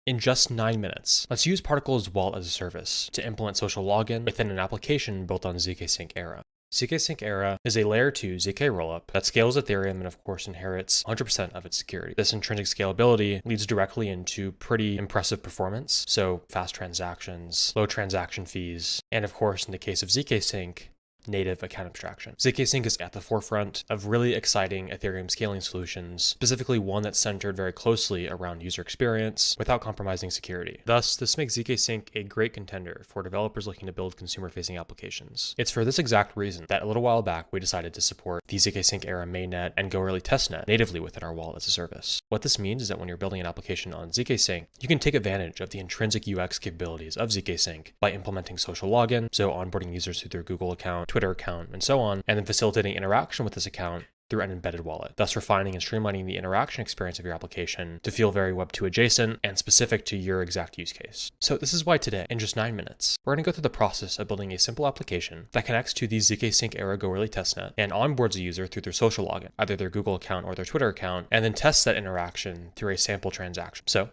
in just 9 minutes. Let's use Particle's wallet as a service to implement social login within an application built on zkSync Era. zkSync Era is a layer 2 zk rollup that scales Ethereum and of course inherits 100% of its security. This intrinsic scalability leads directly into pretty impressive performance, so fast transactions, low transaction fees, and of course in the case of zkSync, native account abstraction. zkSync is at the forefront of really exciting Ethereum scaling solutions, specifically one that's centered very closely around user experience without compromising security. Thus, this makes zkSync a great contender for developers looking to build consumer-facing applications. It's for this exact reason that a little while back we decided to support the zkSync Era mainnet and Go Early testnet natively within our wallet as a service. What this means is that when you're building an application on zkSync, you can take advantage of the intrinsic UX capabilities of zkSync by implementing social login, so onboarding users through their Google account, Twitter account, and so on, and then facilitating interaction with this account through an embedded wallet, thus refining and streamlining the interaction experience of your application to feel very Web2 adjacent and specific to your exact use case. So this is why today, in just 9 minutes, we're going to go through the process of building a simple application that connects to the zkSync Era Go Early testnet and onboards a user through their social login, either their Google account or their Twitter account, and then tests that interaction through a sample transaction. So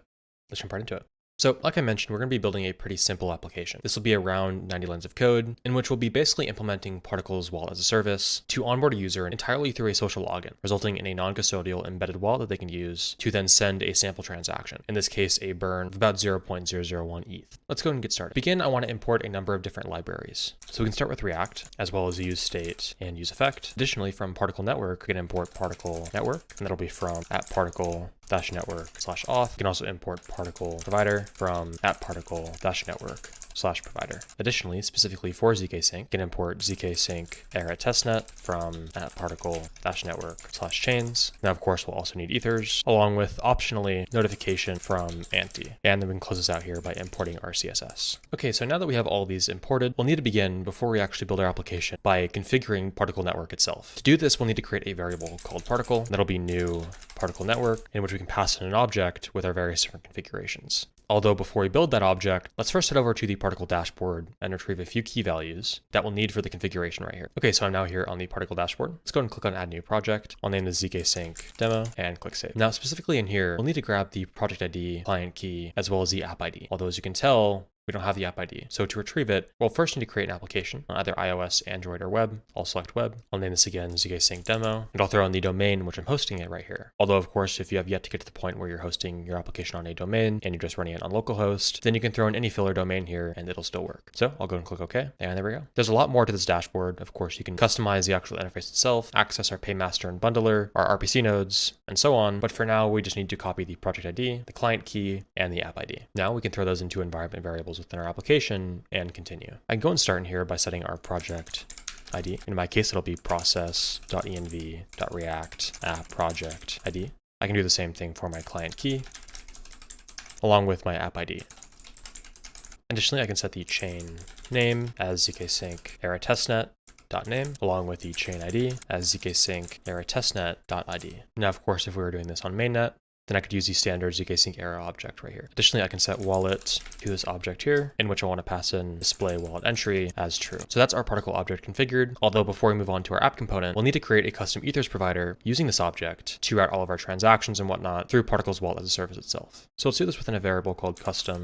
let's jump right into it. So like I mentioned, we're going to be building a pretty simple application. This will be around 90 lines of code, in which we'll be basically implementing Particle's wallet as a service to onboard a user entirely through a social login, resulting in a non-custodial embedded wallet that they can use to then send a sample transaction. In this case, a burn of about 0.001 ETH. Let's go ahead and get started. To begin, I want to import a number of different libraries. So we can start with React, as well as use state and use effect. Additionally, from Particle Network, we can import Particle Network, and that'll be from @particle-network/auth. You can also import Particle Provider from @particle-network/provider. Additionally, specifically for zkSync, you can import zkSync Era testnet from @particle-network/chains. Now, of course, we'll also need ethers, along with optionally notification from Anti. And then we can close this out here by importing our CSS. Okay, so now that we have all these imported, we'll need to begin before we actually build our application by configuring Particle Network itself. To do this, we'll need to create a variable called Particle. That'll be new Particle Network, in which we can pass in an object with our various different configurations. Although before we build that object, let's first head over to the Particle dashboard and retrieve a few key values that we'll need for the configuration right here. Okay, so I'm now here on the Particle dashboard. Let's go ahead and click on Add New Project. I'll name this zkSync Demo and click Save. Now, specifically in here, we'll need to grab the project ID, client key, as well as the app ID. Although as you can tell, we don't have the app ID. So to retrieve it, we'll first need to create an application on either iOS, Android, or web. I'll select web. I'll name this again zkSync Demo, and I'll throw in the domain which I'm hosting it right here. Although, of course, if you have yet to get to the point where you're hosting your application on a domain and you're just running it on localhost, then you can throw in any filler domain here and it'll still work. So I'll go and click OK, and there we go. There's a lot more to this dashboard. Of course, you can customize the actual interface itself, access our paymaster and bundler, our RPC nodes, and so on. But for now, we just need to copy the project ID, the client key, and the app ID. Now we can throw those into environment variables within our application and continue. I can go and start in here by setting our project ID. In my case, it'll be process.env.react app project ID. I can do the same thing for my client key, along with my app ID. Additionally, I can set the chain name as zkSync Era testnet.name, along with the chain ID as zkSync Era testnet.id. Now, of course, if we were doing this on mainnet, then I could use the standard zkSync Era object right here. Additionally, I can set wallet to this object here, in which I want to pass in display wallet entry as true. So that's our Particle object configured. Although before we move on to our app component, we'll need to create a custom ethers provider using this object to route all of our transactions and whatnot through Particle's wallet as a service itself. So let's do this within a variable called custom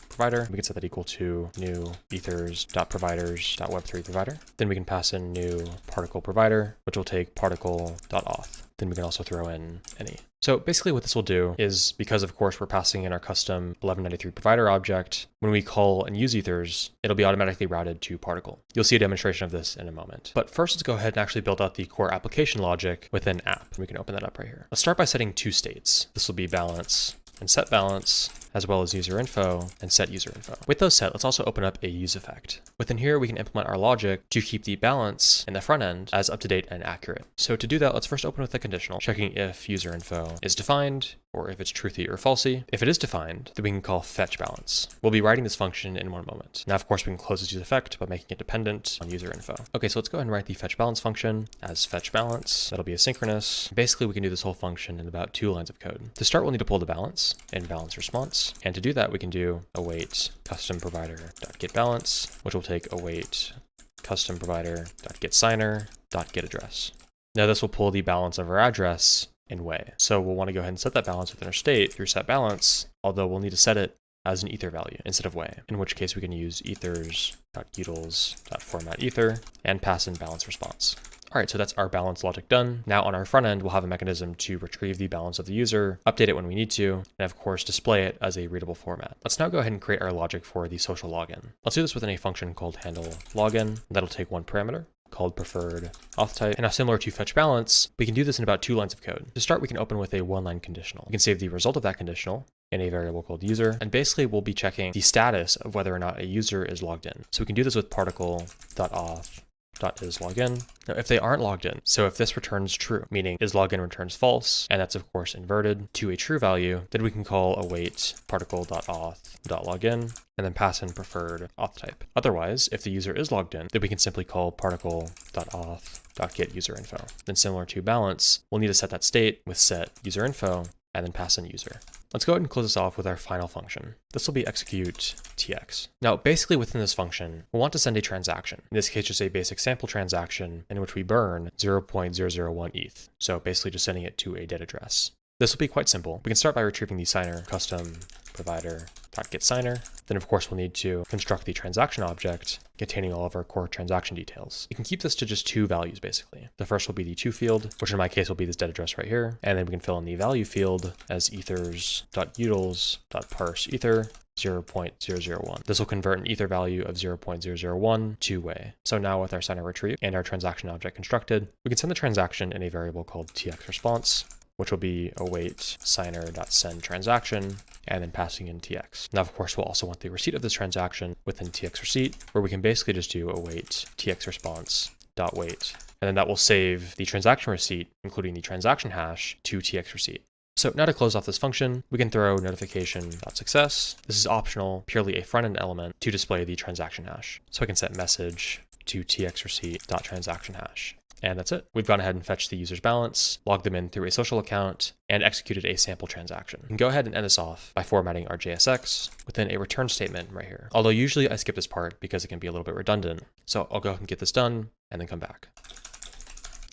provider. We can set that equal to new ethers.providers.web3 provider. Then we can pass in new particle provider, which will take particle.auth. Then we can also throw in any. So basically what this will do is, because of course we're passing in our custom 1193 provider object, when we call and use ethers, it'll be automatically routed to Particle. You'll see a demonstration of this in a moment. But first, let's go ahead and actually build out the core application logic within app. We can open that up right here. Let's start by setting two states. This will be balance and set balance, as well as user info and set user info. With those set, let's also open up a use effect. Within here, we can implement our logic to keep the balance in the front end as up to date and accurate. So to do that, let's first open with a conditional, checking if user info is defined or if it's truthy or falsy. If it is defined, then we can call fetch balance. We'll be writing this function in one moment. Now, of course, we can close this use effect by making it dependent on user info. Okay, so let's go ahead and write the fetch balance function as fetch balance. That'll be asynchronous. Basically, we can do this whole function in about 2 lines of code. To start, we'll need to pull the balance in balance response. And to do that, we can do await custom provider.get balance, which will take await custom provider.get signer.get address. Now this will pull the balance of our address in way. So we'll want to go ahead and set that balance within our state through set balance, although we'll need to set it as an ether value instead of way, in which case we can use ethers.utils.formatEther and pass in balance response. All right, so that's our balance logic done. Now on our front end, we'll have a mechanism to retrieve the balance of the user, update it when we need to, and of course, display it as a readable format. Let's now go ahead and create our logic for the social login. Let's do this within a function called handle login. That'll take one parameter called preferred auth type. And now similar to fetch balance, we can do this in about 2 lines of code. To start, we can open with a 1-line conditional. We can save the result of that conditional in a variable called user. And basically we'll be checking the status of whether or not a user is logged in. So we can do this with particle.auth.isLogin. Now, if they aren't logged in, so if this returns true, meaning isLogin returns false, and that's of course inverted to a true value, then we can call await particle.auth.login and then pass in preferred auth type. Otherwise, if the user is logged in, then we can simply call particle.auth.getUserInfo. Then similar to balance, we'll need to set that state with set userinfo and then pass in user. Let's go ahead and close this off with our final function. This will be execute tx. Now, basically within this function, we'll want to send a transaction. In this case, just a basic sample transaction in which we burn 0.001 ETH. So basically just sending it to a dead address. This will be quite simple. We can start by retrieving the signer custom provider.getSigner. Then of course we'll need to construct the transaction object containing all of our core transaction details. You can keep this to just 2 values basically. The first will be the to field, which in my case will be this dead address right here. And then we can fill in the value field as ethers.utils.parseEther 0.001. This will convert an ether value of 0.001 to way. So now with our signer retrieve and our transaction object constructed, we can send the transaction in a variable called txResponse, which will be await signer.send transaction, and then passing in tx. Now, of course, we'll also want the receipt of this transaction within txReceipt, where we can basically just do await txResponse.wait, and then that will save the transaction receipt, including the transaction hash, to txReceipt. So now to close off this function, we can throw notification.success. This is optional, purely a front-end element to display the transaction hash. So I can set message to txReceipt.transaction hash. And that's it. We've gone ahead and fetched the user's balance, logged them in through a social account, and executed a sample transaction. We can go ahead and end this off by formatting our JSX within a return statement right here. Although usually I skip this part because it can be a little bit redundant. So I'll go ahead and get this done and then come back.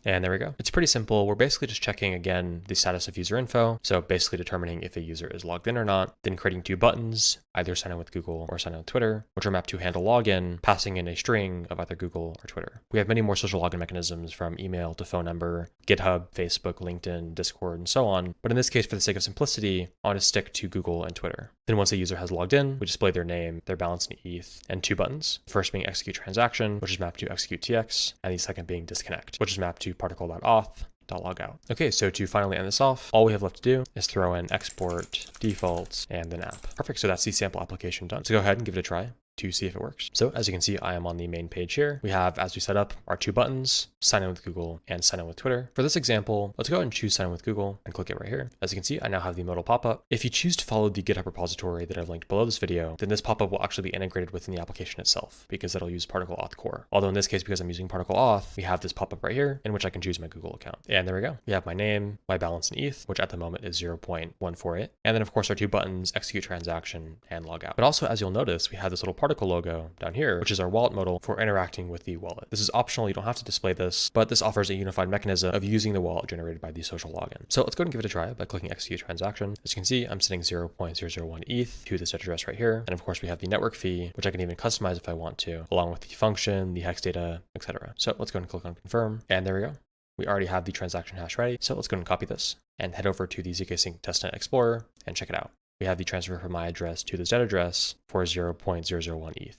And there we go. It's pretty simple. We're basically just checking again the status of user info. So basically determining if a user is logged in or not, then creating 2 buttons, either sign in with Google or sign in with Twitter, which are mapped to handle login, passing in a string of either Google or Twitter. We have many more social login mechanisms from email to phone number, GitHub, Facebook, LinkedIn, Discord, and so on. But in this case, for the sake of simplicity, I want to stick to Google and Twitter. Then once a user has logged in, we display their name, their balance in ETH, and 2 buttons. The first being execute transaction, which is mapped to execute TX, and the second being disconnect, which is mapped to particle.auth.logout. Okay, so to finally end this off, all we have left to do is throw in export, defaults, and then app. Perfect, so that's the sample application done. So go ahead and give it a try to see if it works. So as you can see, I am on the main page here. We have, as we set up, our 2 buttons, sign in with Google and sign in with Twitter. For this example, let's go ahead and choose sign in with Google and click it right here. As you can see, I now have the modal pop-up. If you choose to follow the GitHub repository that I've linked below this video, then this pop-up will actually be integrated within the application itself because it'll use Particle Auth Core. Although in this case, because I'm using Particle Auth, we have this pop-up right here in which I can choose my Google account. And there we go. We have my name, my balance in ETH, which at the moment is 0.148. And then of course our 2 buttons, execute transaction and log out. But also, as you'll notice, we have this little particle logo down here, which is our wallet modal for interacting with the wallet. This is optional. You don't have to display this, but this offers a unified mechanism of using the wallet generated by the social login. So let's go ahead and give it a try by clicking execute transaction. As you can see, I'm sending 0.001 ETH to this address right here. And of course we have the network fee, which I can even customize if I want to, along with the function, the hex data, etc. So let's go ahead and click on confirm. And there we go. We already have the transaction hash ready. So let's go ahead and copy this and head over to the zkSync testnet explorer and check it out. We have the transfer from my address to this dead address for 0.001 ETH.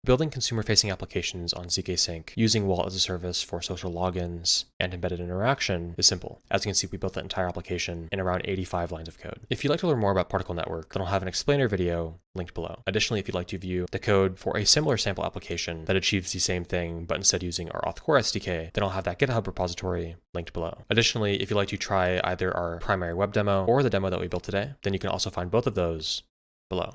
Building consumer-facing applications on zkSync using Wallet as a Service for social logins and embedded interaction is simple. As you can see, we built that entire application in around 85 lines of code. If you'd like to learn more about Particle Network, then I'll have an explainer video linked below. Additionally, if you'd like to view the code for a similar sample application that achieves the same thing, but instead using our Auth Core SDK, then I'll have that GitHub repository linked below. Additionally, if you'd like to try either our primary web demo or the demo that we built today, then you can also find both of those below.